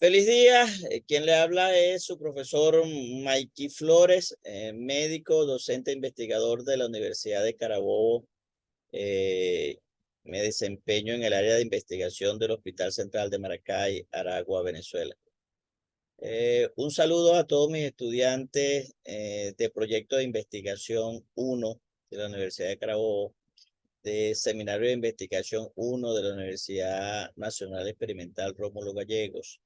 Feliz día. Quien le habla es su profesor Mikey Flores, médico, docente e investigador de la Universidad de Carabobo. Eh, Me desempeño en el área de investigación del Hospital Central de Maracay, Aragua, Venezuela. Un saludo a todos mis estudiantes de Proyecto de Investigación 1 de la Universidad de Carabobo, de Seminario de Investigación 1 de la Universidad Nacional Experimental Rómulo Gallegos.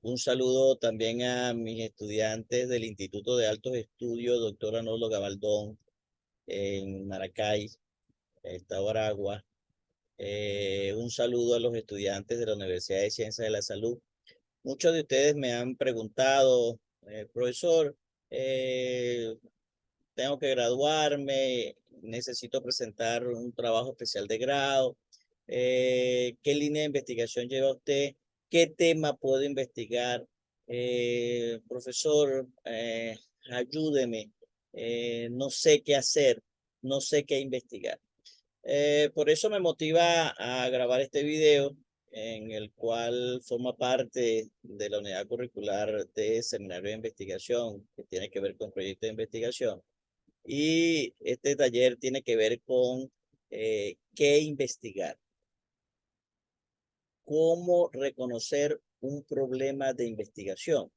Un saludo también a mis estudiantes del Instituto de Altos Estudios, doctor Arnoldo Gabaldón, en Maracay, Estado Aragua. Un saludo a los estudiantes de la Universidad de Ciencias de la Salud. Muchos de ustedes me han preguntado, profesor, eh, tengo que graduarme, necesito presentar un trabajo especial de grado. ¿Qué línea de investigación lleva usted? ¿Qué tema puedo investigar? Profesor, ayúdeme. No sé qué hacer, no sé qué investigar. Por eso me motiva a grabar este video, en el cual forma parte de la unidad curricular de Seminario de Investigación, que tiene que ver con proyectos de investigación. Y este taller tiene que ver con qué investigar, cómo reconocer un problema de investigación.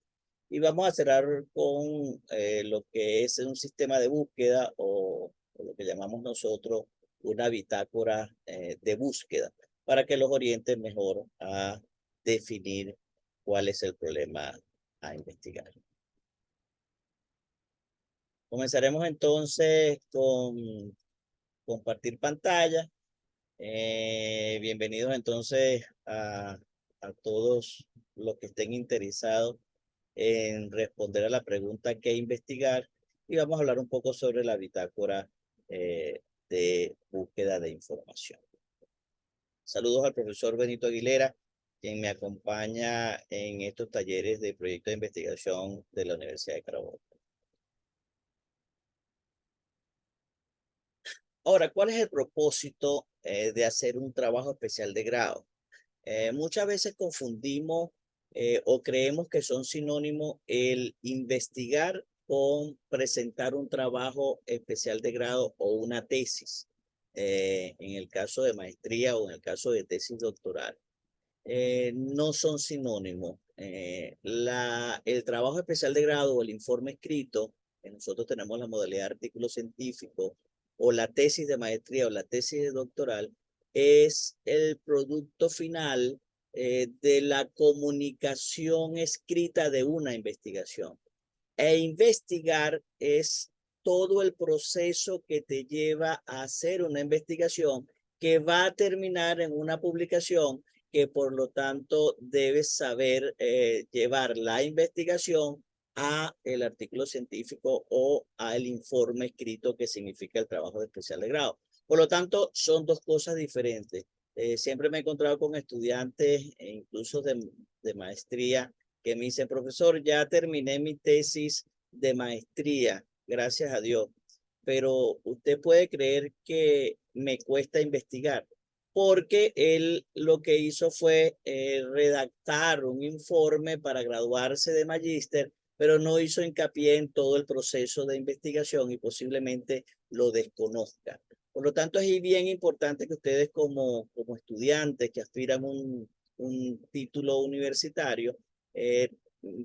Y vamos a cerrar con lo que es un sistema de búsqueda o lo que llamamos nosotros una bitácora de búsqueda, para que los oriente mejor a definir cuál es el problema a investigar. Comenzaremos entonces con compartir pantalla. Bienvenidos entonces a todos los que estén interesados en responder a la pregunta ¿qué investigar? Y vamos a hablar un poco sobre la bitácora de búsqueda de información. Saludos al profesor Benito Aguilera, quien me acompaña en estos talleres de proyecto de investigación de la Universidad de Carabobo. Ahora, ¿cuál es el propósito de hacer un trabajo especial de grado? Muchas veces confundimos o creemos que son sinónimos el investigar con presentar un trabajo especial de grado o una tesis, en el caso de maestría o en el caso de tesis doctoral. No son sinónimos. El trabajo especial de grado o el informe escrito, que nosotros tenemos la modalidad de artículo científico, o la tesis de maestría o la tesis de doctoral, es el producto final de la comunicación escrita de una investigación. E investigar es todo el proceso que te lleva a hacer una investigación que va a terminar en una publicación, que por lo tanto debes saber llevar la investigación a el artículo científico o al informe escrito, que significa el trabajo de especial de grado. Por lo tanto, son dos cosas diferentes. Siempre me he encontrado con estudiantes, e incluso de maestría, que me dicen: profesor, ya terminé mi tesis de maestría, gracias a Dios, pero usted puede creer que me cuesta investigar, porque él lo que hizo fue redactar un informe para graduarse de magíster, pero no hizo hincapié en todo el proceso de investigación y posiblemente lo desconozca. Por lo tanto, es bien importante que ustedes como estudiantes que aspiran un título universitario, eh,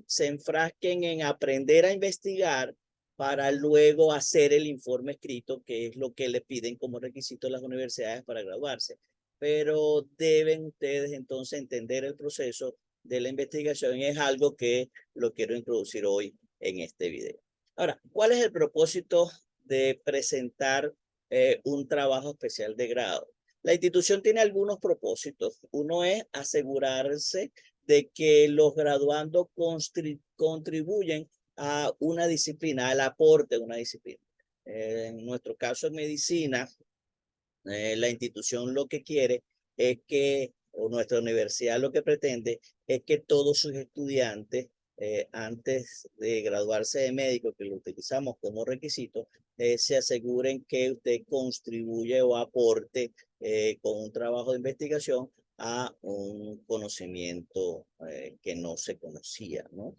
se enfrasquen en aprender a investigar para luego hacer el informe escrito, que es lo que le piden como requisito las universidades para graduarse. Pero deben ustedes entonces entender el proceso de la investigación, y es algo que lo quiero introducir hoy en este video. Ahora, ¿cuál es el propósito de presentar un trabajo especial de grado? La institución tiene algunos propósitos. Uno es asegurarse de que los graduandos contribuyen a una disciplina, al aporte de una disciplina. En nuestro caso en medicina, la institución lo que quiere es que, o nuestra universidad lo que pretende, es que todos sus estudiantes, antes de graduarse de médico, que lo utilizamos como requisito, se aseguren que usted contribuye o aporte con un trabajo de investigación a un conocimiento que no se conocía, ¿no?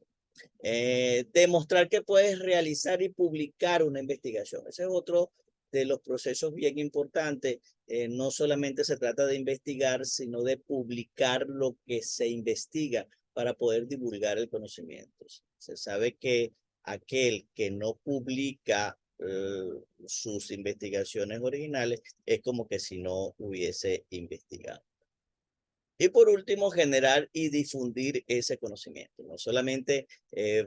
Demostrar que puedes realizar y publicar una investigación. Ese es otro de los procesos bien importantes. No solamente se trata de investigar, sino de publicar lo que se investiga para poder divulgar el conocimiento. Se sabe que aquel que no publica sus investigaciones originales es como que si no hubiese investigado. Y por último, generar y difundir ese conocimiento. No solamente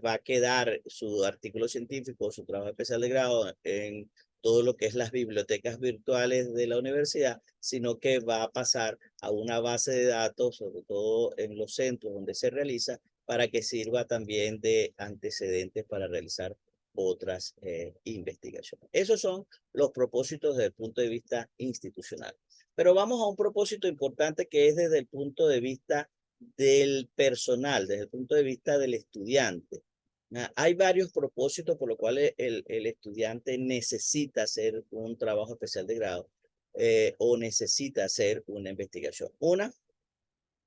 va a quedar su artículo científico, su trabajo especial de grado en todo lo que es las bibliotecas virtuales de la universidad, sino que va a pasar a una base de datos, sobre todo en los centros donde se realiza, para que sirva también de antecedentes para realizar otras investigaciones. Esos son los propósitos desde el punto de vista institucional. Pero vamos a un propósito importante que es desde el punto de vista del personal, desde el punto de vista del estudiante. Hay varios propósitos por los cuales el estudiante necesita hacer un trabajo especial de grado o necesita hacer una investigación. Una,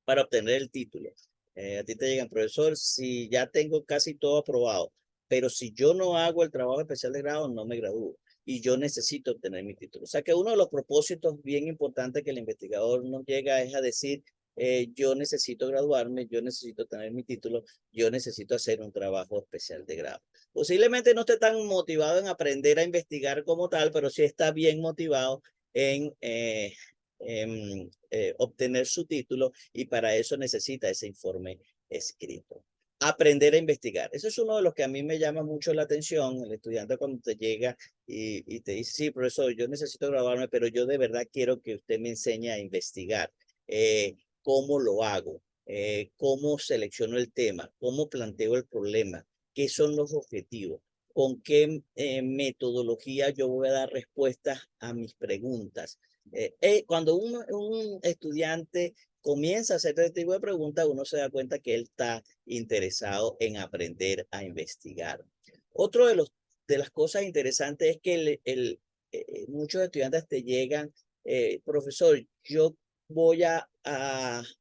para obtener el título. A ti te llegan, profesor, si ya tengo casi todo aprobado, pero si yo no hago el trabajo especial de grado, no me gradúo y yo necesito obtener mi título. O sea que uno de los propósitos bien importantes que el investigador nos llega es a decir, yo necesito graduarme, yo necesito tener mi título, yo necesito hacer un trabajo especial de grado. Posiblemente no esté tan motivado en aprender a investigar como tal, pero sí está bien motivado en obtener su título y para eso necesita ese informe escrito. Aprender a investigar. Eso es uno de los que a mí me llama mucho la atención. El estudiante cuando te llega y te dice, sí, profesor, yo necesito graduarme, pero yo de verdad quiero que usted me enseñe a investigar. ¿Cómo lo hago? ¿Cómo selecciono el tema? ¿Cómo planteo el problema? ¿Qué son los objetivos? ¿Con qué metodología yo voy a dar respuestas a mis preguntas? Cuando un estudiante comienza a hacer este tipo de preguntas, uno se da cuenta que él está interesado en aprender a investigar. Otro de las cosas interesantes es que muchos estudiantes te llegan, profesor, yo voy a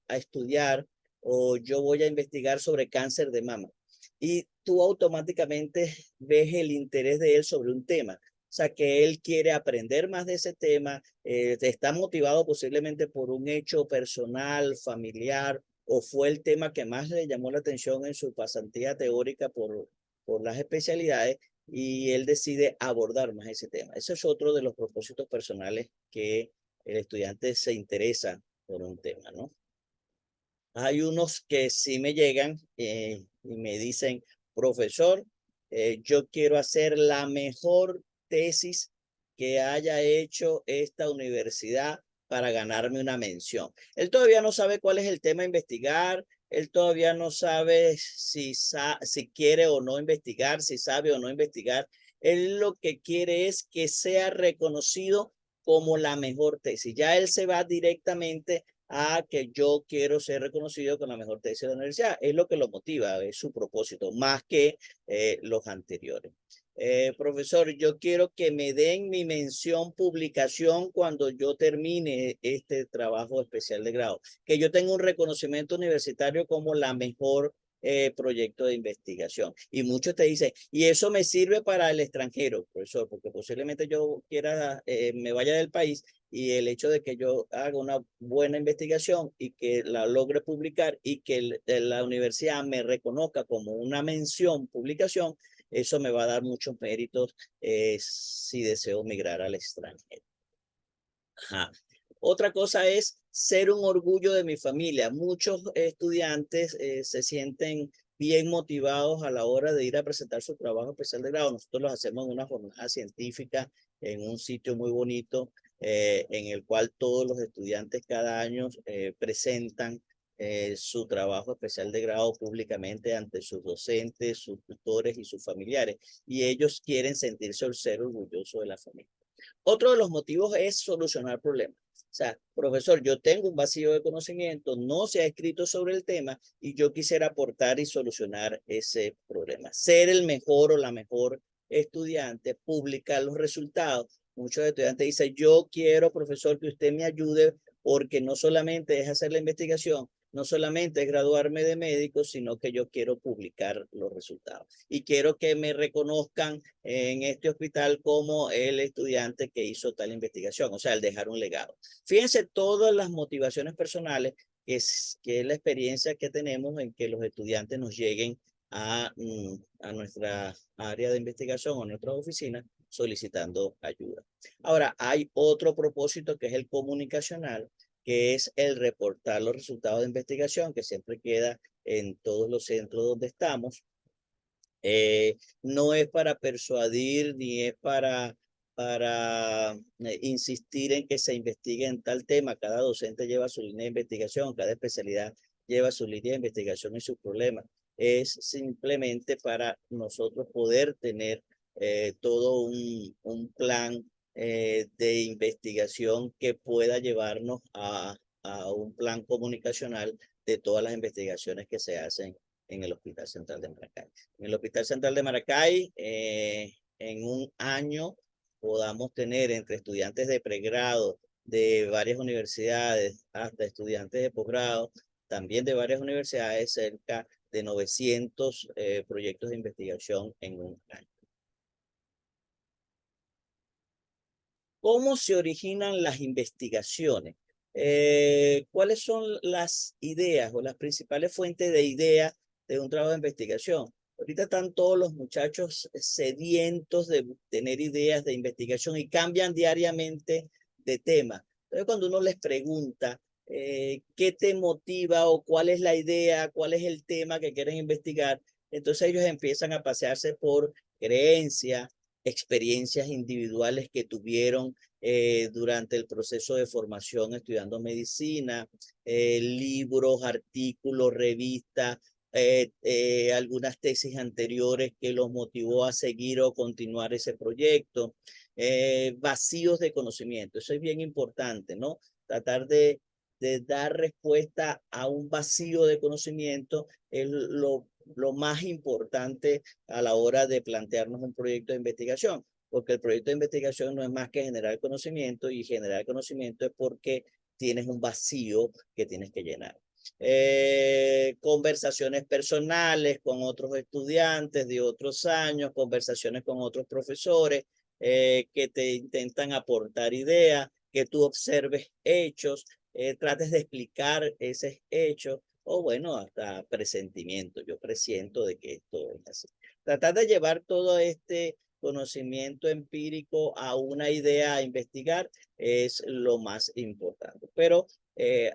estudiar o yo voy a investigar sobre cáncer de mama. Y tú automáticamente ves el interés de él sobre un tema. O sea, que él quiere aprender más de ese tema, está motivado posiblemente por un hecho personal, familiar, o fue el tema que más le llamó la atención en su pasantía teórica por las especialidades, y él decide abordar más ese tema. Ese es otro de los propósitos personales que el estudiante se interesa por un tema, ¿no? Hay unos que sí me llegan y me dicen, profesor, yo quiero hacer la mejor tesis que haya hecho esta universidad para ganarme una mención. Él todavía no sabe cuál es el tema a investigar, él todavía no sabe si quiere o no investigar, si sabe o no investigar. Él lo que quiere es que sea reconocido como la mejor tesis. Ya él se va directamente a que yo quiero ser reconocido con la mejor tesis de la universidad. Es lo que lo motiva, es su propósito, más que los anteriores. Profesor, yo quiero que me den mi mención publicación cuando yo termine este trabajo especial de grado, que yo tenga un reconocimiento universitario como la mejor proyecto de investigación. Y muchos te dicen, y eso me sirve para el extranjero, profesor, porque posiblemente yo quiera, me vaya del país y el hecho de que yo haga una buena investigación y que la logre publicar y que la universidad me reconozca como una mención publicación, eso me va a dar muchos méritos si deseo migrar al extranjero. Ajá. Otra cosa es ser un orgullo de mi familia. Muchos estudiantes se sienten bien motivados a la hora de ir a presentar su trabajo especial de grado. Nosotros los hacemos en una jornada científica en un sitio muy bonito en el cual todos los estudiantes cada año presentan su trabajo especial de grado públicamente ante sus docentes, sus tutores y sus familiares. Y ellos quieren sentirse o ser orgullosos de la familia. Otro de los motivos es solucionar problemas. O sea, profesor, yo tengo un vacío de conocimiento, no se ha escrito sobre el tema y yo quisiera aportar y solucionar ese problema. Ser el mejor o la mejor estudiante, publicar los resultados. Muchos estudiantes dicen, yo quiero, profesor, que usted me ayude porque no solamente es hacer la investigación, no solamente es graduarme de médico, sino que yo quiero publicar los resultados y quiero que me reconozcan en este hospital como el estudiante que hizo tal investigación, o sea, el dejar un legado. Fíjense todas las motivaciones personales que es la experiencia que tenemos en que los estudiantes nos lleguen a nuestra área de investigación o nuestras oficinas solicitando ayuda. Ahora, hay otro propósito que es el comunicacional, que es el reportar los resultados de investigación, que siempre queda en todos los centros donde estamos. No es para persuadir ni es para insistir en que se investigue en tal tema. Cada docente lleva su línea de investigación, cada especialidad lleva su línea de investigación y sus problemas. Es simplemente para nosotros poder tener todo un plan de investigación que pueda llevarnos a un plan comunicacional de todas las investigaciones que se hacen en el Hospital Central de Maracay. En el Hospital Central de Maracay, en un año podamos tener entre estudiantes de pregrado de varias universidades hasta estudiantes de posgrado, también de varias universidades, cerca de 900 proyectos de investigación en un año. ¿Cómo se originan las investigaciones? ¿Cuáles son las ideas o las principales fuentes de ideas de un trabajo de investigación? Ahorita están todos los muchachos sedientos de tener ideas de investigación y cambian diariamente de tema. Entonces, cuando uno les pregunta qué te motiva o cuál es la idea, cuál es el tema que quieren investigar, entonces ellos empiezan a pasearse por creencias, experiencias individuales que tuvieron durante el proceso de formación estudiando medicina, libros, artículos, revistas, algunas tesis anteriores que los motivó a seguir o continuar ese proyecto, vacíos de conocimiento. Eso es bien importante, ¿no? Tratar de dar respuesta a un vacío de conocimiento es lo más importante a la hora de plantearnos un proyecto de investigación, porque el proyecto de investigación no es más que generar conocimiento y generar conocimiento es porque tienes un vacío que tienes que llenar. Conversaciones personales con otros estudiantes de otros años, conversaciones con otros profesores que te intentan aportar ideas, que tú observes hechos, trates de explicar esos hechos o bueno, hasta presentimiento. Yo presiento de que esto es así. Tratar de llevar todo este conocimiento empírico a una idea a investigar es lo más importante. Pero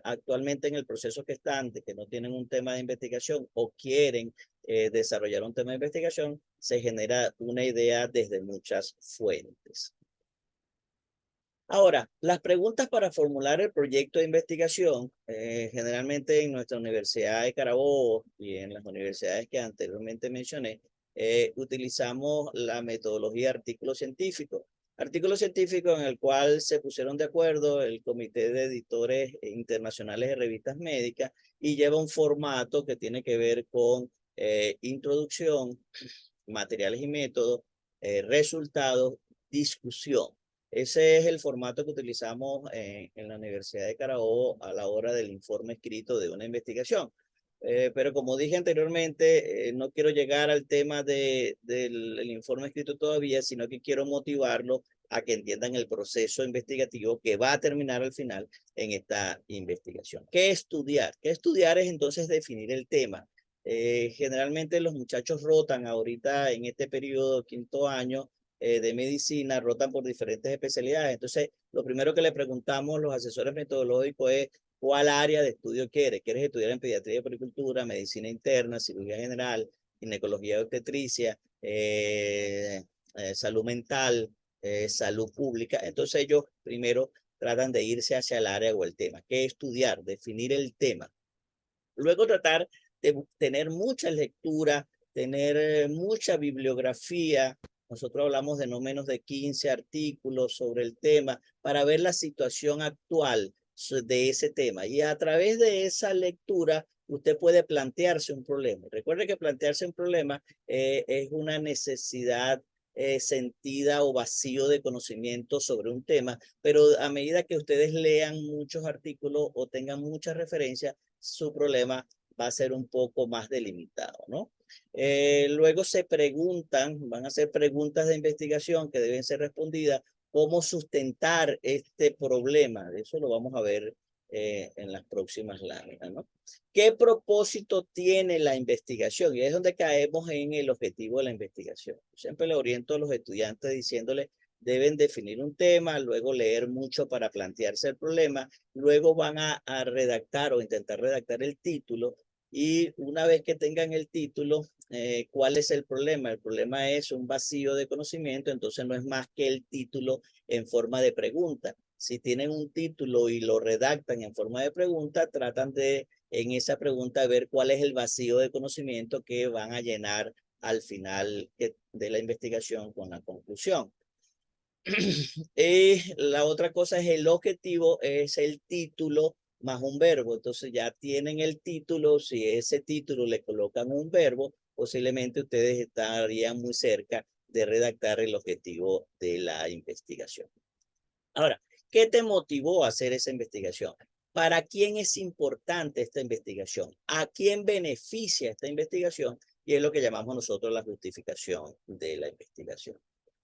actualmente en el proceso que están, de que no tienen un tema de investigación o quieren desarrollar un tema de investigación, se genera una idea desde muchas fuentes. Ahora, las preguntas para formular el proyecto de investigación, generalmente en nuestra Universidad de Carabobo y en las universidades que anteriormente mencioné, utilizamos la metodología artículo científico. Artículo científico en el cual se pusieron de acuerdo el Comité de Editores Internacionales de Revistas Médicas y lleva un formato que tiene que ver con introducción, materiales y métodos, resultados, discusión. Ese es el formato que utilizamos en la Universidad de Carabobo a la hora del informe escrito de una investigación. Pero como dije anteriormente, no quiero llegar al tema del informe escrito todavía, sino que quiero motivarlo a que entiendan el proceso investigativo que va a terminar al final en esta investigación. ¿Qué estudiar? ¿Qué estudiar es entonces definir el tema? Generalmente los muchachos rotan ahorita en este periodo, quinto año, de medicina, rotan por diferentes especialidades. Entonces, lo primero que le preguntamos los asesores metodológicos es cuál área de estudio quieres. ¿Quieres estudiar en pediatría y puericultura, medicina interna, cirugía general, ginecología y obstetricia, salud mental, salud pública? Entonces ellos primero tratan de irse hacia el área o el tema. ¿Qué estudiar? Definir el tema. Luego tratar de tener mucha lectura, tener mucha bibliografía. Nosotros hablamos de no menos de 15 artículos sobre el tema para ver la situación actual de ese tema. Y a través de esa lectura, usted puede plantearse un problema. Recuerde que plantearse un problema es una necesidad sentida o vacío de conocimiento sobre un tema, pero a medida que ustedes lean muchos artículos o tengan muchas referencias, su problema va a ser un poco más delimitado, ¿no? Luego se preguntan, van a hacer preguntas de investigación que deben ser respondidas, cómo sustentar este problema. Eso lo vamos a ver en las próximas láminas, ¿no? ¿Qué propósito tiene la investigación? Y es donde caemos en el objetivo de la investigación. Siempre le oriento a los estudiantes diciéndoles, deben definir un tema, luego leer mucho para plantearse el problema, luego van a redactar o intentar redactar el título, y una vez que tengan el título, ¿cuál es el problema? El problema es un vacío de conocimiento, entonces no es más que el título en forma de pregunta. Si tienen un título y lo redactan en forma de pregunta, tratan de en esa pregunta ver cuál es el vacío de conocimiento que van a llenar al final de la investigación con la conclusión. La otra cosa es el objetivo, es el título más un verbo. Entonces ya tienen el título, si ese título le colocan un verbo, posiblemente ustedes estarían muy cerca de redactar el objetivo de la investigación. Ahora, ¿qué te motivó a hacer esa investigación? ¿Para quién es importante esta investigación? ¿A quién beneficia esta investigación? Y es lo que llamamos nosotros la justificación de la investigación.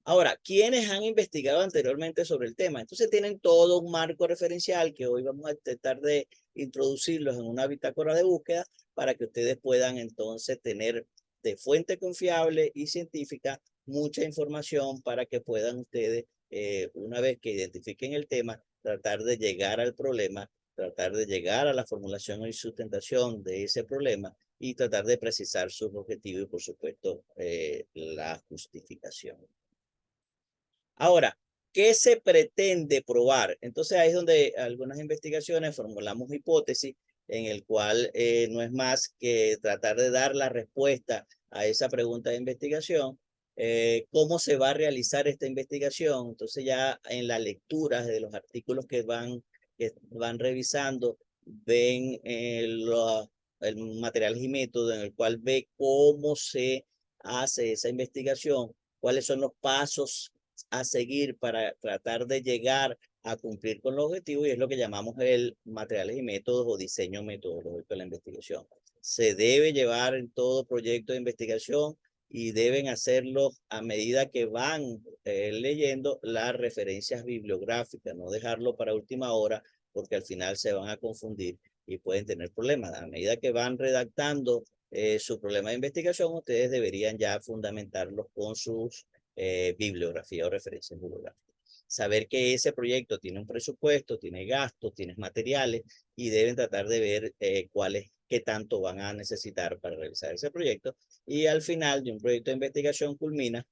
Ahora, ¿quiénes han investigado anteriormente sobre el tema? Entonces tienen todo un marco referencial que hoy vamos a tratar de introducirlos en una bitácora de búsqueda para que ustedes puedan entonces tener de fuente confiable y científica mucha información para que puedan ustedes, una vez que identifiquen el tema, tratar de llegar al problema, tratar de llegar a la formulación y sustentación de ese problema y tratar de precisar sus objetivos y, por supuesto, la justificación. Ahora, ¿qué se pretende probar? Entonces ahí es donde algunas investigaciones formulamos hipótesis en el cual no es más que tratar de dar la respuesta a esa pregunta de investigación. ¿Cómo se va a realizar esta investigación? Entonces ya en la lectura de los artículos que van revisando, ven el material y método en el cual ve cómo se hace esa investigación, cuáles son los pasos a seguir para tratar de llegar a cumplir con los objetivos, y es lo que llamamos el materiales y métodos o diseño metodológico de la investigación. Se debe llevar en todo proyecto de investigación y deben hacerlo a medida que van leyendo las referencias bibliográficas, no dejarlo para última hora porque al final se van a confundir y pueden tener problemas. A medida que van redactando su problema de investigación, ustedes deberían ya fundamentarlos con sus bibliografía o referencias bibliográficas. Saber que ese proyecto tiene un presupuesto, tiene gastos, tiene materiales y deben tratar de ver qué tanto van a necesitar para realizar ese proyecto. Y al final de un proyecto de investigación culmina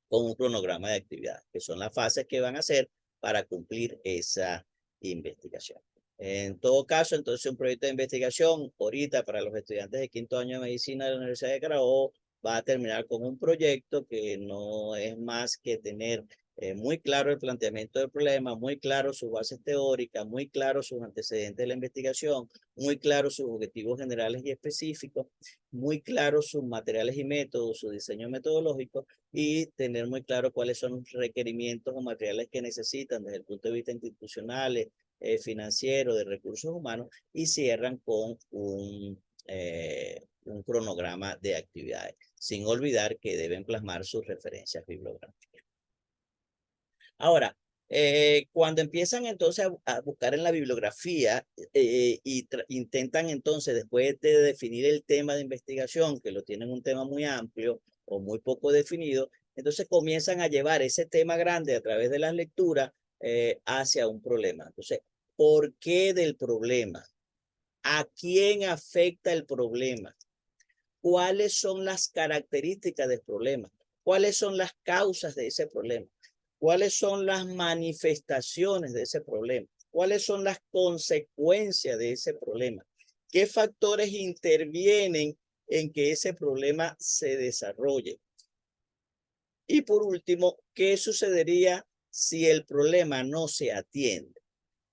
con un cronograma de actividades, que son las fases que van a hacer para cumplir esa investigación. En todo caso, entonces un proyecto de investigación, ahorita para los estudiantes de quinto año de medicina de la Universidad de Carabobo, va a terminar con un proyecto que no es más que tener muy claro el planteamiento del problema, muy claro sus bases teóricas, muy claro sus antecedentes de la investigación, muy claro sus objetivos generales y específicos, muy claro sus materiales y métodos, su diseño metodológico, y tener muy claro cuáles son los requerimientos o materiales que necesitan desde el punto de vista institucional, financiero, de recursos humanos, y cierran con un cronograma de actividades, sin olvidar que deben plasmar sus referencias bibliográficas. Ahora, cuando empiezan entonces a buscar en la bibliografía y intentan entonces, después de definir el tema de investigación, que lo tienen un tema muy amplio o muy poco definido, entonces comienzan a llevar ese tema grande a través de las lecturas hacia un problema. Entonces, ¿por qué del problema? ¿A quién afecta el problema? ¿Cuáles son las características del problema? ¿Cuáles son las causas de ese problema? ¿Cuáles son las manifestaciones de ese problema? ¿Cuáles son las consecuencias de ese problema? ¿Qué factores intervienen en que ese problema se desarrolle? Y por último, ¿qué sucedería si el problema no se atiende?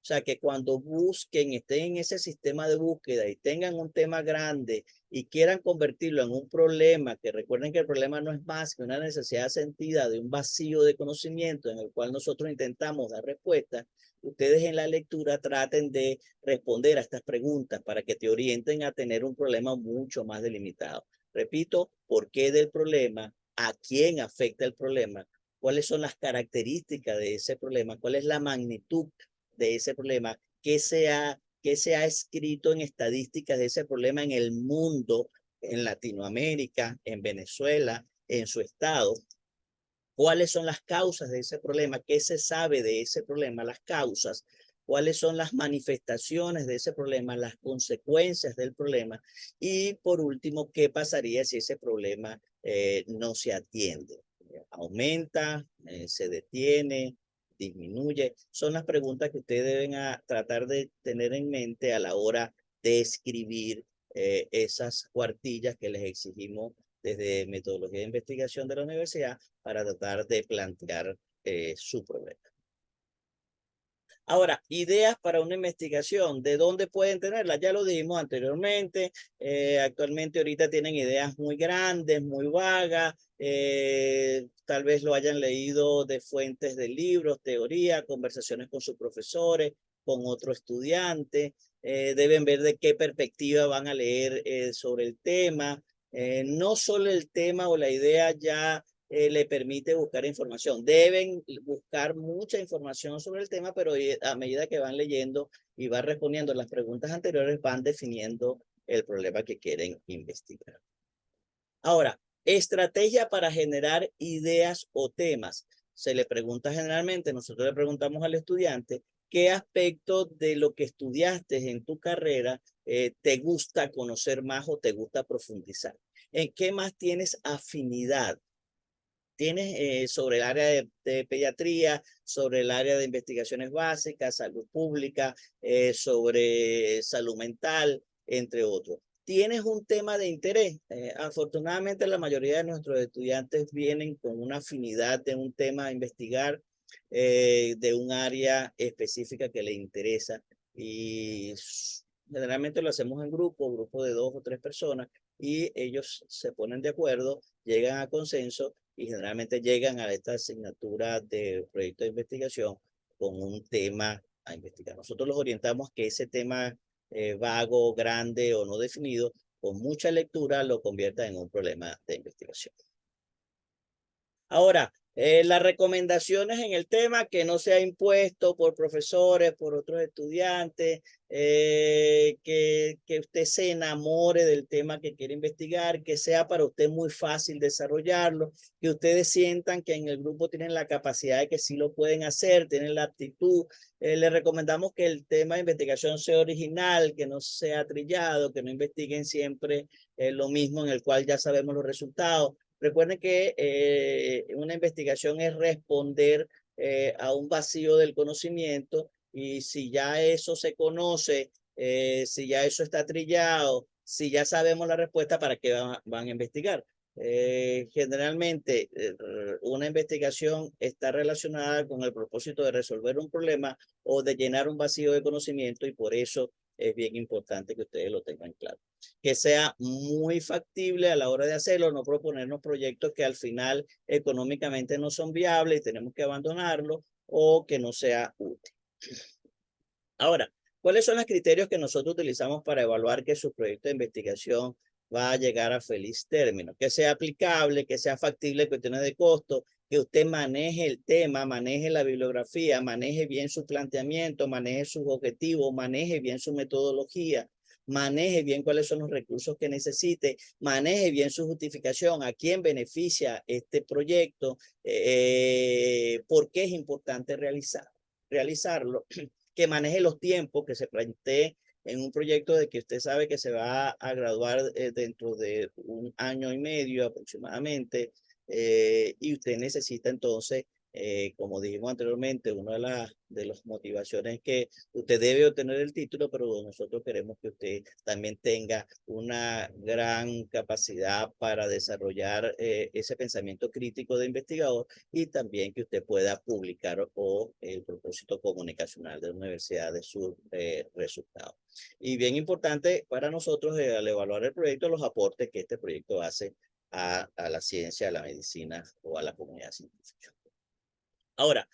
sea, que cuando busquen, estén en ese sistema de búsqueda y tengan un tema grande y quieran convertirlo en un problema, que recuerden que el problema no es más que una necesidad sentida de un vacío de conocimiento en el cual nosotros intentamos dar respuesta, ustedes en la lectura traten de responder a estas preguntas para que te orienten a tener un problema mucho más delimitado. Repito, ¿por qué del problema? ¿A quién afecta el problema? ¿Cuáles son las características de ese problema? ¿Cuál es la magnitud de ese problema? ¿Qué se ha escrito en estadísticas de ese problema en el mundo, en Latinoamérica, en Venezuela, en su estado? ¿Cuáles son las causas de ese problema? ¿Qué se sabe de ese problema? Las causas. ¿Cuáles son las manifestaciones de ese problema? Las consecuencias del problema. Y por último, ¿qué pasaría si ese problema no se atiende? ¿Aumenta? ¿Se detiene? ¿Disminuye? Son las preguntas que ustedes deben tratar de tener en mente a la hora de escribir esas cuartillas que les exigimos desde metodología de investigación de la universidad para tratar de plantear su problema. Ahora, ideas para una investigación, ¿de dónde pueden tenerlas? Ya lo dijimos anteriormente, actualmente ahorita tienen ideas muy grandes, muy vagas, tal vez lo hayan leído de fuentes de libros, teoría, conversaciones con sus profesores, con otro estudiante, deben ver de qué perspectiva van a leer sobre el tema, no solo el tema o la idea ya le permite buscar información. Deben buscar mucha información sobre el tema, pero a medida que van leyendo y van respondiendo las preguntas anteriores, van definiendo el problema que quieren investigar. Ahora, estrategia para generar ideas o temas. Se le pregunta generalmente, nosotros le preguntamos al estudiante, ¿qué aspecto de lo que estudiaste en tu carrera te gusta conocer más o te gusta profundizar? ¿En qué más tienes afinidad? Tienes sobre el área de pediatría, sobre el área de investigaciones básicas, salud pública, sobre salud mental, entre otros. Tienes un tema de interés. Afortunadamente, la mayoría de nuestros estudiantes vienen con una afinidad de un tema a investigar, de un área específica que les interesa. Y generalmente lo hacemos en grupo de 2 o 3 personas, y ellos se ponen de acuerdo, llegan a consenso y generalmente llegan a esta asignatura de proyecto de investigación con un tema a investigar. Nosotros los orientamos que ese tema vago, grande o no definido, con mucha lectura lo convierta en un problema de investigación. Ahora, las recomendaciones en el tema, que no sea impuesto por profesores, por otros estudiantes, que usted se enamore del tema que quiere investigar, que sea para usted muy fácil desarrollarlo, que ustedes sientan que en el grupo tienen la capacidad de que sí lo pueden hacer, tienen la aptitud. Les recomendamos que el tema de investigación sea original, que no sea trillado, que no investiguen siempre lo mismo en el cual ya sabemos los resultados. Recuerden que una investigación es responder a un vacío del conocimiento, y si ya eso se conoce, si ya eso está trillado, si ya sabemos la respuesta, ¿para qué van a investigar? Generalmente una investigación está relacionada con el propósito de resolver un problema o de llenar un vacío de conocimiento, y por eso es bien importante que ustedes lo tengan claro. Que sea muy factible a la hora de hacerlo, no proponernos proyectos que al final económicamente no son viables y tenemos que abandonarlo, o que no sea útil. Ahora, ¿cuáles son los criterios que nosotros utilizamos para evaluar que su proyecto de investigación va a llegar a feliz término? Que sea aplicable, que sea factible en cuestiones de costo, que usted maneje el tema, maneje la bibliografía, maneje bien su planteamiento, maneje sus objetivos, maneje bien su metodología, maneje bien cuáles son los recursos que necesite, maneje bien su justificación, a quién beneficia este proyecto, por qué es importante realizarlo, que maneje los tiempos, que se plantee en un proyecto de que usted sabe que se va a graduar dentro de 1 año y medio aproximadamente, y usted necesita entonces Como dijimos anteriormente, una de las motivaciones es que usted debe obtener el título, pero nosotros queremos que usted también tenga una gran capacidad para desarrollar ese pensamiento crítico de investigador y también que usted pueda publicar o el propósito comunicacional de la universidad de sus resultados. Y bien importante para nosotros al evaluar el proyecto, los aportes que este proyecto hace a la ciencia, a la medicina o a la comunidad científica. Ahora,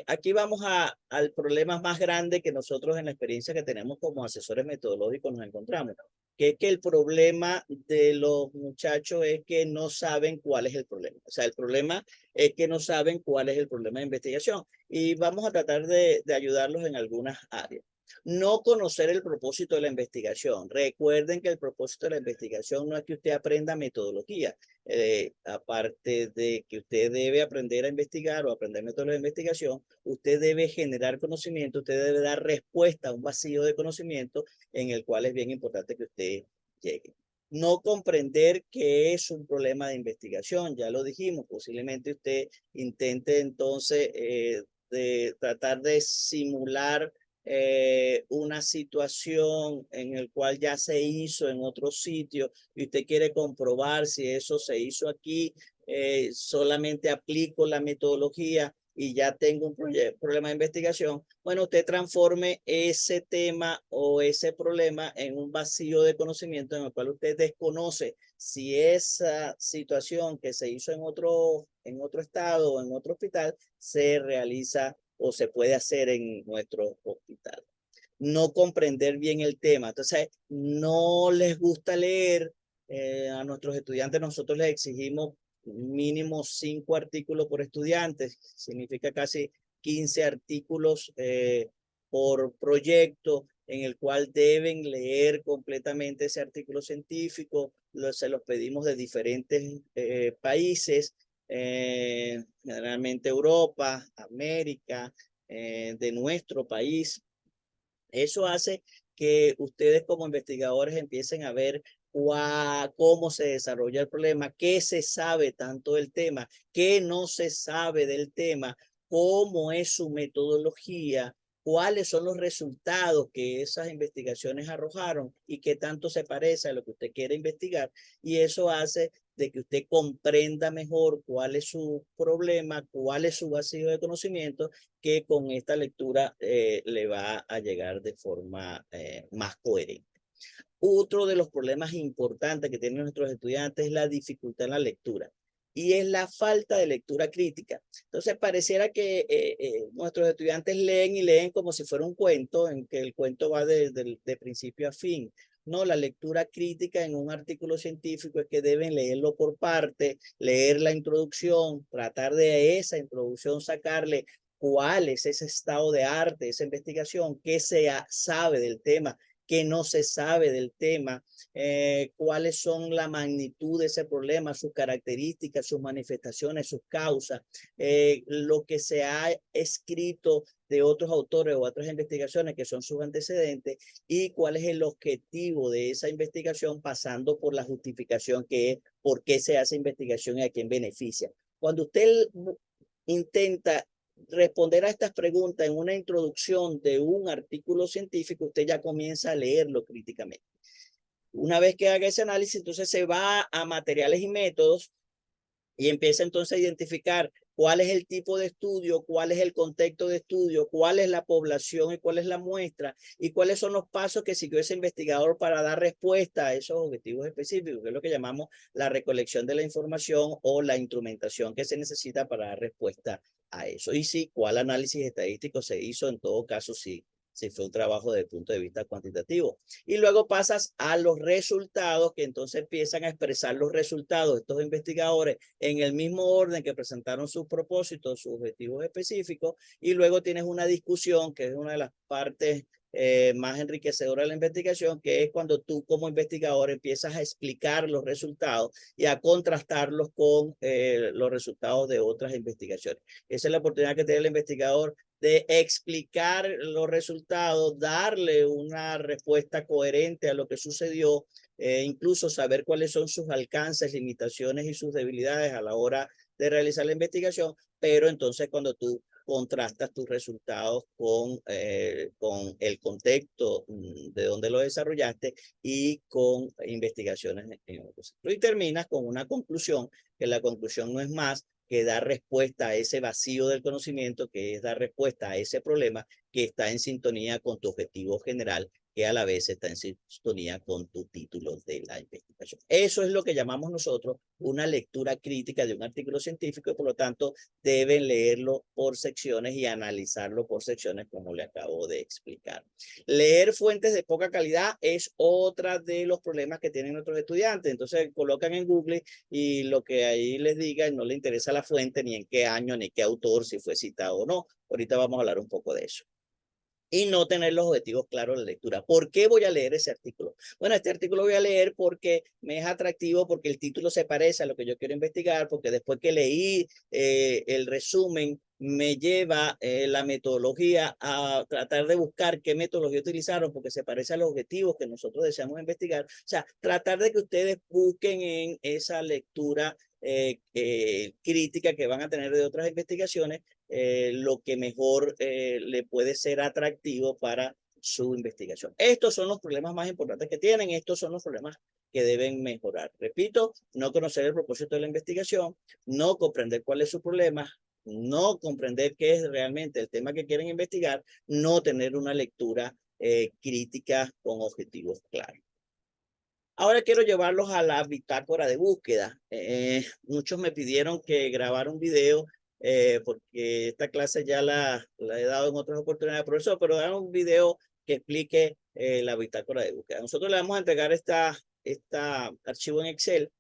aquí vamos al problema más grande que nosotros en la experiencia que tenemos como asesores metodológicos nos encontramos, que es que el problema de los muchachos es que no saben cuál es el problema. O sea, el problema es que no saben cuál es el problema de investigación y vamos a tratar de ayudarlos en algunas áreas. No conocer el propósito de la investigación. Recuerden que el propósito de la investigación no es que usted aprenda metodología, aparte de que usted debe aprender a investigar o aprender métodos de investigación, usted debe generar conocimiento, usted debe dar respuesta a un vacío de conocimiento en el cual es bien importante que usted llegue. No comprender qué es un problema de investigación, ya lo dijimos, posiblemente usted intente entonces de tratar de simular una situación en el cual ya se hizo en otro sitio y usted quiere comprobar si eso se hizo aquí, solamente aplico la metodología y ya tengo un problema de investigación, bueno, usted transforme ese tema o ese problema en un vacío de conocimiento en el cual usted desconoce si esa situación que se hizo en otro estado o en otro hospital se realiza o se puede hacer en nuestro hospital. No comprender bien el tema. Entonces, no les gusta leer. A nuestros estudiantes nosotros les exigimos mínimo 5 artículos por estudiante. Significa casi 15 artículos por proyecto en el cual deben leer completamente ese artículo científico. Se los pedimos de diferentes países, generalmente Europa, América, de nuestro país. Eso hace que ustedes como investigadores empiecen a ver cómo se desarrolla el problema, qué se sabe tanto del tema, qué no se sabe del tema, cómo es su metodología, cuáles son los resultados que esas investigaciones arrojaron y qué tanto se parece a lo que usted quiere investigar. Y eso hace de que usted comprenda mejor cuál es su problema, cuál es su vacío de conocimiento, que con esta lectura le va a llegar de forma más coherente. Otro de los problemas importantes que tienen nuestros estudiantes es la dificultad en la lectura y es la falta de lectura crítica. Entonces pareciera que nuestros estudiantes leen y leen como si fuera un cuento, en que el cuento va de principio a fin. No, la lectura crítica en un artículo científico es que deben leerlo por parte, leer la introducción, tratar de esa introducción sacarle cuál es ese estado de arte, esa investigación, qué se sabe del tema, qué no se sabe del tema, cuáles son la magnitud de ese problema, sus características, sus manifestaciones, sus causas, lo que se ha escrito de otros autores o otras investigaciones que son sus antecedentes y cuál es el objetivo de esa investigación pasando por la justificación que es por qué se hace investigación y a quién beneficia. Cuando usted intenta responder a estas preguntas en una introducción de un artículo científico, usted ya comienza a leerlo críticamente. Una vez que haga ese análisis, entonces se va a materiales y métodos y empieza entonces a identificar cuál es el tipo de estudio, cuál es el contexto de estudio, cuál es la población y cuál es la muestra y cuáles son los pasos que siguió ese investigador para dar respuesta a esos objetivos específicos, que es lo que llamamos la recolección de la información o la instrumentación que se necesita para dar respuesta a eso. Y sí, cuál análisis estadístico se hizo, en todo caso, sí, si fue un trabajo desde el punto de vista cuantitativo. Y luego pasas a los resultados, que entonces empiezan a expresar los resultados de estos investigadores en el mismo orden que presentaron sus propósitos, sus objetivos específicos, y luego tienes una discusión, que es una de las partes más enriquecedoras de la investigación, que es cuando tú como investigador empiezas a explicar los resultados y a contrastarlos con los resultados de otras investigaciones. Esa es la oportunidad que tiene el investigador de explicar los resultados, darle una respuesta coherente a lo que sucedió, incluso saber cuáles son sus alcances, limitaciones y sus debilidades a la hora de realizar la investigación, pero entonces cuando tú contrastas tus resultados con el contexto de donde lo desarrollaste y con investigaciones en otros. Y terminas con una conclusión, que la conclusión no es más que dar respuesta a ese vacío del conocimiento, que es dar respuesta a ese problema que está en sintonía con tu objetivo general, que a la vez está en sintonía con tu título de la investigación. Eso es lo que llamamos nosotros una lectura crítica de un artículo científico y por lo tanto deben leerlo por secciones y analizarlo por secciones como le acabo de explicar. Leer fuentes de poca calidad es otra de los problemas que tienen nuestros estudiantes. Entonces colocan en Google y lo que ahí les diga no le interesa la fuente, ni en qué año, ni qué autor, si fue citado o no. Ahorita vamos a hablar un poco de eso. Y no tener los objetivos claros de la lectura. ¿Por qué voy a leer ese artículo? Bueno, este artículo voy a leer porque me es atractivo, porque el título se parece a lo que yo quiero investigar, porque después que leí el resumen, me lleva la metodología a tratar de buscar qué metodología utilizaron, porque se parece a los objetivos que nosotros deseamos investigar. O sea, tratar de que ustedes busquen en esa lectura crítica que van a tener de otras investigaciones, lo que mejor le puede ser atractivo para su investigación. Estos son los problemas más importantes que tienen, estos son los problemas que deben mejorar. Repito, no conocer el propósito de la investigación, no comprender cuál es su problema, no comprender qué es realmente el tema que quieren investigar, no tener una lectura crítica con objetivos claros. Ahora quiero llevarlos a la bitácora de búsqueda. Muchos me pidieron que grabara un video porque esta clase ya la he dado en otras oportunidades, profesor, pero dar un video que explique la bitácora de búsqueda. Nosotros le vamos a entregar esta archivo en Excel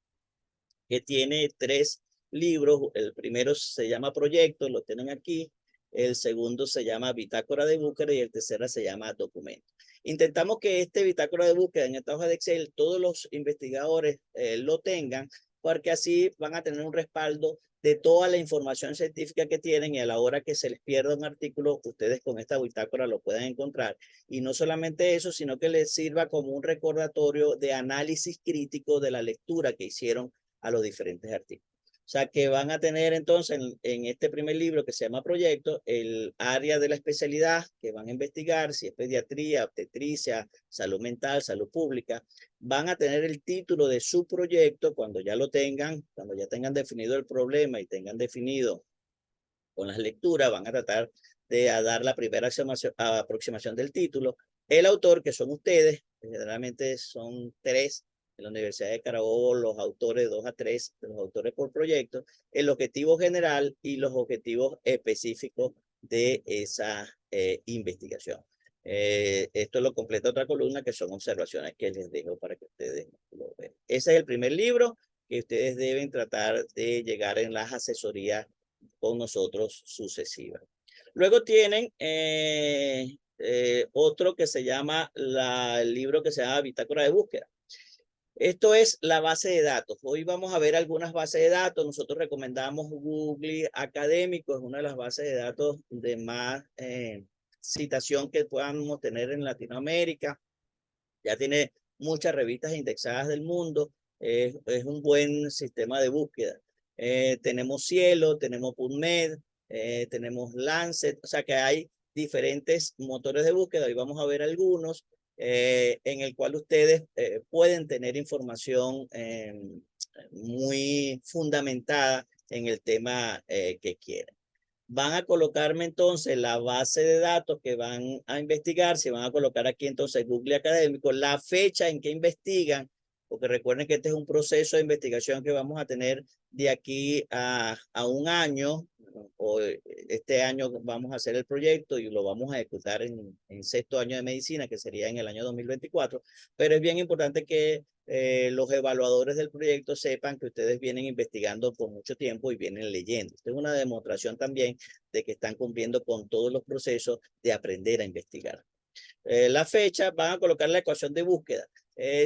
que tiene 3 libros. El primero se llama Proyecto, lo tienen aquí. El segundo se llama Bitácora de búsqueda y el tercero se llama Documento. Intentamos que este bitácora de búsqueda en esta hoja de Excel todos los investigadores lo tengan, porque así van a tener un respaldo de toda la información científica que tienen y a la hora que se les pierda un artículo, ustedes con esta bitácora lo puedan encontrar. Y no solamente eso, sino que les sirva como un recordatorio de análisis crítico de la lectura que hicieron a los diferentes artículos. O sea, que van a tener entonces en este primer libro que se llama Proyecto, el área de la especialidad que van a investigar, si es pediatría, obstetricia, salud mental, salud pública. Van a tener el título de su proyecto cuando ya lo tengan, cuando ya tengan definido el problema y tengan definido con las lecturas, van a tratar de dar la primera aproximación del título. El autor, que son ustedes, generalmente son 3 en la Universidad de Carabobo, los autores 2 a 3, los autores por proyecto, el objetivo general y los objetivos específicos de esa investigación. Esto lo completa otra columna que son observaciones que les dejo para que ustedes lo vean. Ese es el primer libro que ustedes deben tratar de llegar en las asesorías con nosotros sucesivas. Luego tienen otro que se llama el libro que se llama Bitácora de búsqueda. Esto es la base de datos. Hoy vamos a ver algunas bases de datos. Nosotros recomendamos Google Académico, es una de las bases de datos de más citación que podamos tener en Latinoamérica. Ya tiene muchas revistas indexadas del mundo. Es un buen sistema de búsqueda. Tenemos Cielo, tenemos PubMed, tenemos Lancet, o sea que hay diferentes motores de búsqueda. Hoy vamos a ver algunos en el cual ustedes pueden tener información muy fundamentada en el tema que quieren. Van a colocarme entonces la base de datos que van a investigar, se van a colocar aquí entonces Google Académico, la fecha en que investigan, porque recuerden que este es un proceso de investigación que vamos a tener de aquí a un año, o este año vamos a hacer el proyecto y lo vamos a ejecutar en 6º año de medicina, que sería en el año 2024, pero es bien importante que los evaluadores del proyecto sepan que ustedes vienen investigando por mucho tiempo y vienen leyendo. Esto es una demostración también de que están cumpliendo con todos los procesos de aprender a investigar. La fecha, van a colocar la ecuación de búsqueda.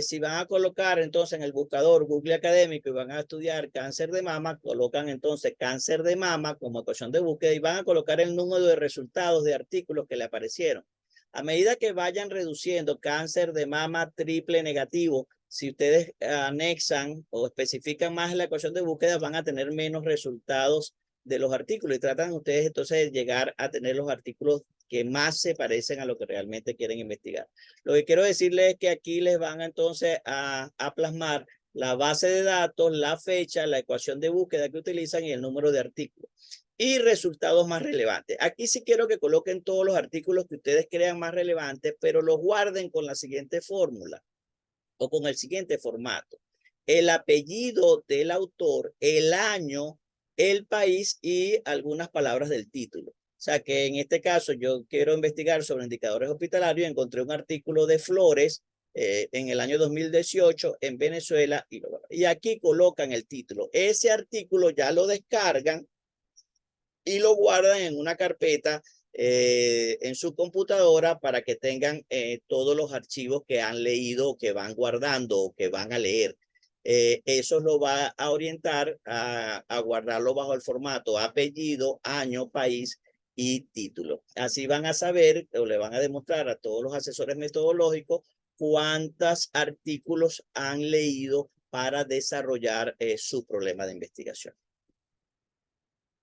Si van a colocar entonces en el buscador Google Académico y van a estudiar cáncer de mama, colocan entonces cáncer de mama como ecuación de búsqueda y van a colocar el número de resultados de artículos que le aparecieron. A medida que vayan reduciendo cáncer de mama triple negativo, si ustedes anexan o especifican más la ecuación de búsqueda, van a tener menos resultados de los artículos y tratan ustedes entonces de llegar a tener los artículos que más se parecen a lo que realmente quieren investigar. Lo que quiero decirles es que aquí les van entonces a plasmar la base de datos, la fecha, la ecuación de búsqueda que utilizan y el número de artículos. Y resultados más relevantes. Aquí sí quiero que coloquen todos los artículos que ustedes crean más relevantes, pero los guarden con la siguiente fórmula o con el siguiente formato. El apellido del autor, el año, el país y algunas palabras del título. O sea que en este caso yo quiero investigar sobre indicadores hospitalarios. Encontré un artículo de Flores en el año 2018 en Venezuela y aquí colocan el título. Ese artículo ya lo descargan y lo guardan en una carpeta en su computadora para que tengan todos los archivos que han leído, que van guardando o que van a leer. Eso lo va a orientar a guardarlo bajo el formato apellido, año, país y título. Así van a saber o le van a demostrar a todos los asesores metodológicos cuántos artículos han leído para desarrollar su problema de investigación.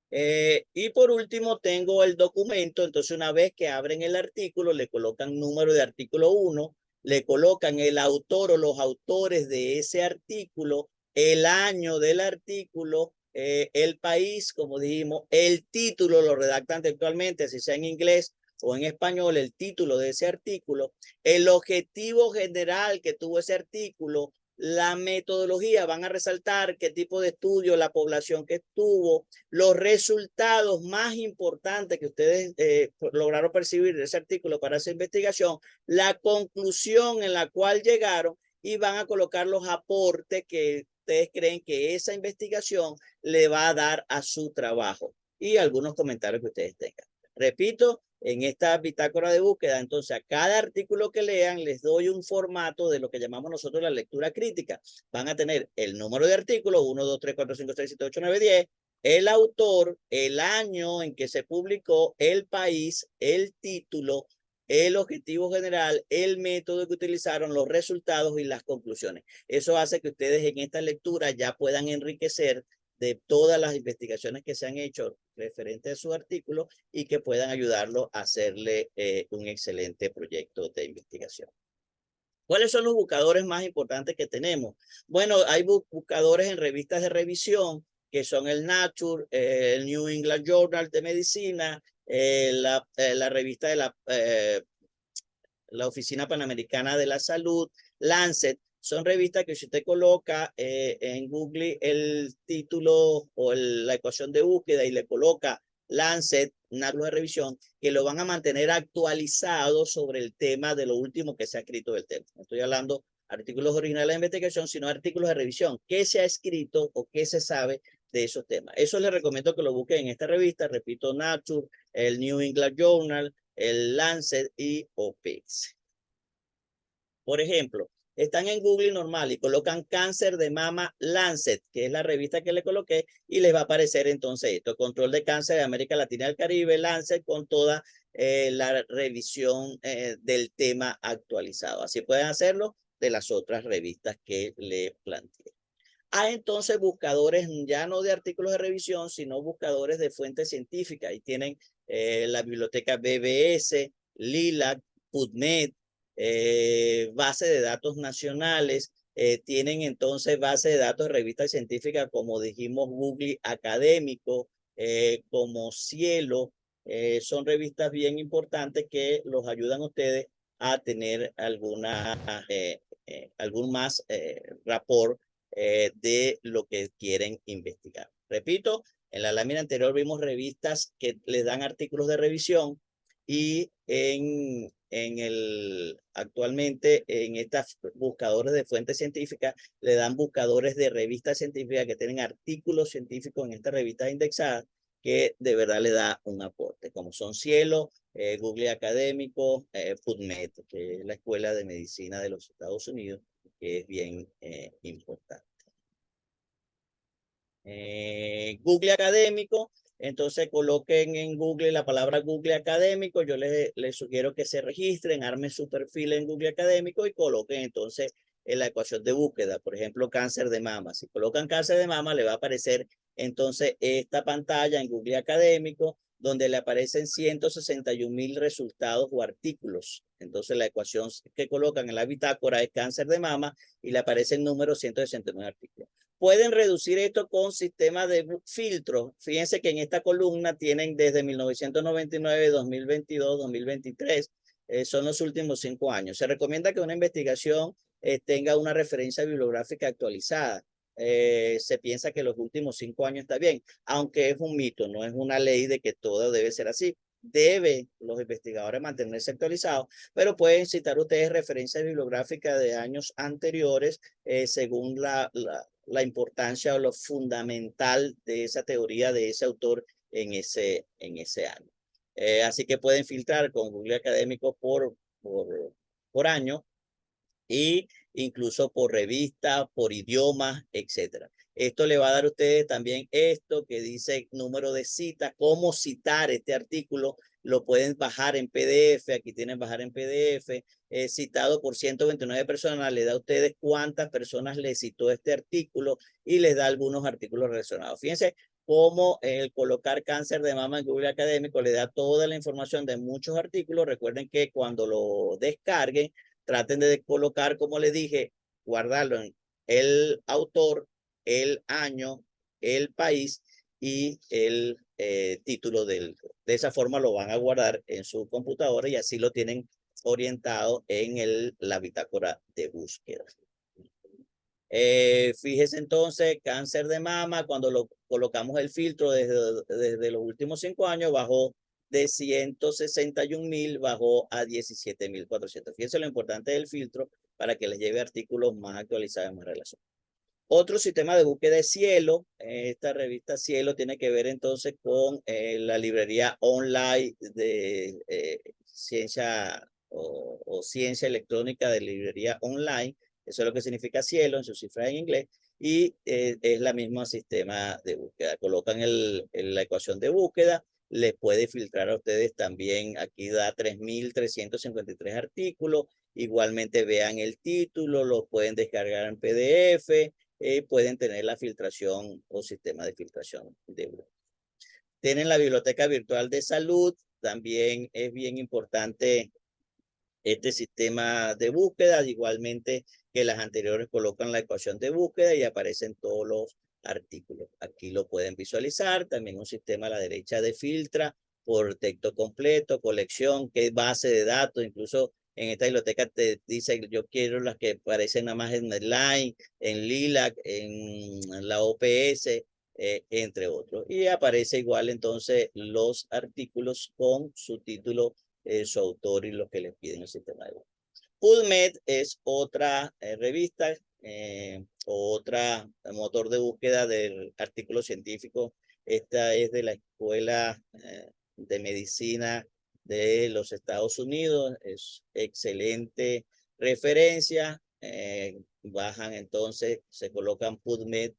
Y por último tengo el documento. Entonces una vez que abren el artículo le colocan número de artículo 1, le colocan el autor o los autores de ese artículo, el año del artículo, el país, como dijimos, el título lo redactan textualmente, si sea en inglés o en español, el título de ese artículo, el objetivo general que tuvo ese artículo, la metodología, van a resaltar qué tipo de estudio, la población que estuvo, los resultados más importantes que ustedes lograron percibir de ese artículo para esa investigación, la conclusión en la cual llegaron y van a colocar los aportes que ustedes creen que esa investigación le va a dar a su trabajo y algunos comentarios que ustedes tengan. Repito, en esta bitácora de búsqueda, entonces a cada artículo que lean les doy un formato de lo que llamamos nosotros la lectura crítica. Van a tener el número de artículos, 1, 2, 3, 4, 5, 6, 7, 8, 9, 10, el autor, el año en que se publicó, el país, el título, el objetivo general, el método que utilizaron, los resultados y las conclusiones. Eso hace que ustedes en esta lectura ya puedan enriquecer de todas las investigaciones que se han hecho referente a su artículo y que puedan ayudarlo a hacerle un excelente proyecto de investigación. ¿Cuáles son los buscadores más importantes que tenemos? Bueno, hay buscadores en revistas de revisión, que son el Nature, el New England Journal de Medicina, la revista de la Oficina Panamericana de la Salud, Lancet. Son revistas que si usted coloca en Google el título o la ecuación de búsqueda y le coloca Lancet, una de revisión, que lo van a mantener actualizado sobre el tema de lo último que se ha escrito del tema. No estoy hablando artículos originales de investigación, sino artículos de revisión. ¿Qué se ha escrito o qué se sabe de esos temas? Eso les recomiendo que lo busquen en esta revista. Repito, Nature, el New England Journal, el Lancet y OPIX. Por ejemplo, están en Google normal y colocan cáncer de mama Lancet, que es la revista que le coloqué, y les va a aparecer entonces esto, control de cáncer de América Latina y el Caribe, Lancet, con toda la revisión del tema actualizado. Así pueden hacerlo de las otras revistas que le planteé. Hay entonces buscadores ya no de artículos de revisión, sino buscadores de fuentes científicas. Y tienen la biblioteca BBS, LILAC, PubMed, base de datos nacionales. Tienen entonces base de datos de revistas científicas como dijimos Google Académico, como Cielo. Son revistas bien importantes que los ayudan a ustedes a tener algún más rapport de lo que quieren investigar. Repito, en la lámina anterior vimos revistas que les dan artículos de revisión y actualmente en estas buscadores de fuentes científicas le dan buscadores de revistas científicas que tienen artículos científicos en estas revistas indexadas que de verdad le da un aporte, como son Cielo, Google Académico, PubMed, que es la Escuela de Medicina de los Estados Unidos, que es bien importante. Google Académico, entonces coloquen en Google la palabra Google Académico. Yo les sugiero que se registren, armen su perfil en Google Académico y coloquen entonces en la ecuación de búsqueda. Por ejemplo, cáncer de mama. Si colocan cáncer de mama, le va a aparecer entonces esta pantalla en Google Académico, donde le aparecen 161.000 resultados o artículos. Entonces la ecuación que colocan en la bitácora es cáncer de mama y le aparece el número 169 artículos. Pueden reducir esto con sistemas de filtro. Fíjense que en esta columna tienen desde 1999, 2022, 2023. Son los últimos 5 años. Se recomienda que una investigación tenga una referencia bibliográfica actualizada. Se piensa que los últimos 5 años está bien, aunque es un mito, no es una ley de que todo debe ser así. Deben los investigadores mantenerse actualizados, pero pueden citar ustedes referencias bibliográficas de años anteriores según la importancia o lo fundamental de esa teoría de ese autor en ese año. Así que pueden filtrar con Google Académico por año y incluso por revista, por idioma, etcétera. Esto le va a dar a ustedes también esto que dice número de citas, cómo citar este artículo. Lo pueden bajar en PDF, aquí tienen bajar en PDF, citado por 129 personas, le da a ustedes cuántas personas le citó este artículo y les da algunos artículos relacionados. Fíjense cómo el colocar cáncer de mama en Google Académico le da toda la información de muchos artículos. Recuerden que cuando lo descarguen, traten de colocar, como les dije, guardarlo en el autor, el año, el país y el título del. De esa forma lo van a guardar en su computadora y así lo tienen orientado en la bitácora de búsqueda. Fíjese entonces, cáncer de mama, cuando lo colocamos el filtro desde los últimos 5 años, bajó de 161.000, bajó a 17.400. Fíjense lo importante del filtro para que les lleve artículos más actualizados, más relacionados. Otro sistema de búsqueda es Cielo. Esta revista Cielo tiene que ver entonces con la librería online de ciencia o ciencia electrónica de librería online. Eso es lo que significa Cielo en sus cifras en inglés. Y es la misma sistema de búsqueda. Colocan la ecuación de búsqueda. Les puede filtrar a ustedes también. Aquí da 3.353 artículos. Igualmente vean el título. Lo pueden descargar en PDF. Pueden tener la filtración o sistema de filtración de búsqueda. Tienen la biblioteca virtual de salud. También es bien importante este sistema de búsqueda, igualmente que las anteriores colocan la ecuación de búsqueda y aparecen todos los artículos. Aquí lo pueden visualizar. También un sistema a la derecha de filtra por texto completo, colección, qué base de datos. Incluso en esta biblioteca te dice, yo quiero las que aparecen nada más en Medline, en Lilac, en la OPS, entre otros. Y aparece igual entonces los artículos con su título, su autor y lo que les piden el sistema de búsqueda. PubMed es otra revista, otra motor de búsqueda de artículos científicos. Esta es de la Escuela de Medicina de los Estados Unidos. Es excelente referencia. Bajan entonces, se colocan PubMed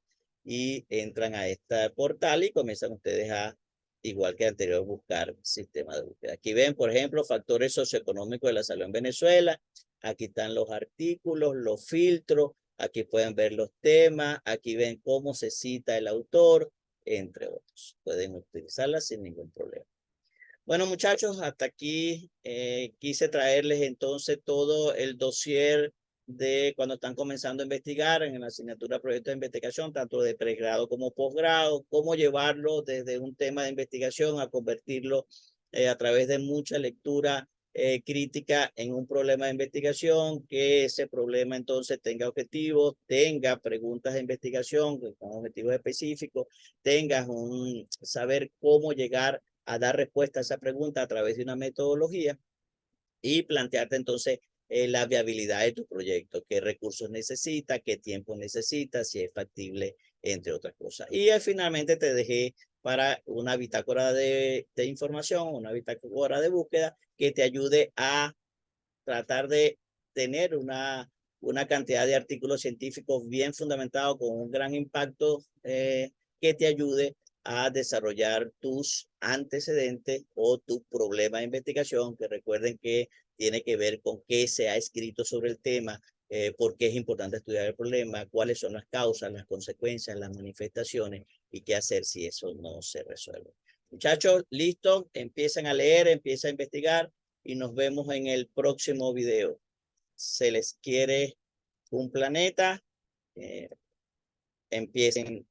y entran a este portal y comienzan ustedes a, igual que anterior, buscar sistema de búsqueda. Aquí ven, por ejemplo, factores socioeconómicos de la salud en Venezuela. Aquí están los artículos, los filtros. Aquí pueden ver los temas. Aquí ven cómo se cita el autor, entre otros. Pueden utilizarla sin ningún problema. Bueno, muchachos, hasta aquí quise traerles entonces todo el dossier de cuando están comenzando a investigar en la asignatura proyecto de investigación, tanto de pregrado como posgrado, cómo llevarlo desde un tema de investigación a convertirlo a través de mucha lectura crítica en un problema de investigación, que ese problema entonces tenga objetivos, tenga preguntas de investigación con objetivos específicos, tengas saber cómo llegar a dar respuesta a esa pregunta a través de una metodología y plantearte entonces la viabilidad de tu proyecto, qué recursos necesita, qué tiempo necesita, si es factible, entre otras cosas. Y finalmente te dejé para una bitácora de información, una bitácora de búsqueda que te ayude a tratar de tener una cantidad de artículos científicos bien fundamentados con un gran impacto que te ayude a desarrollar tus antecedentes o tu problema de investigación, que recuerden que tiene que ver con qué se ha escrito sobre el tema, por qué es importante estudiar el problema, cuáles son las causas, las consecuencias, las manifestaciones y qué hacer si eso no se resuelve. Muchachos, listo, empiezan a leer, empiezan a investigar y nos vemos en el próximo video. Se les quiere un planeta. Empiecen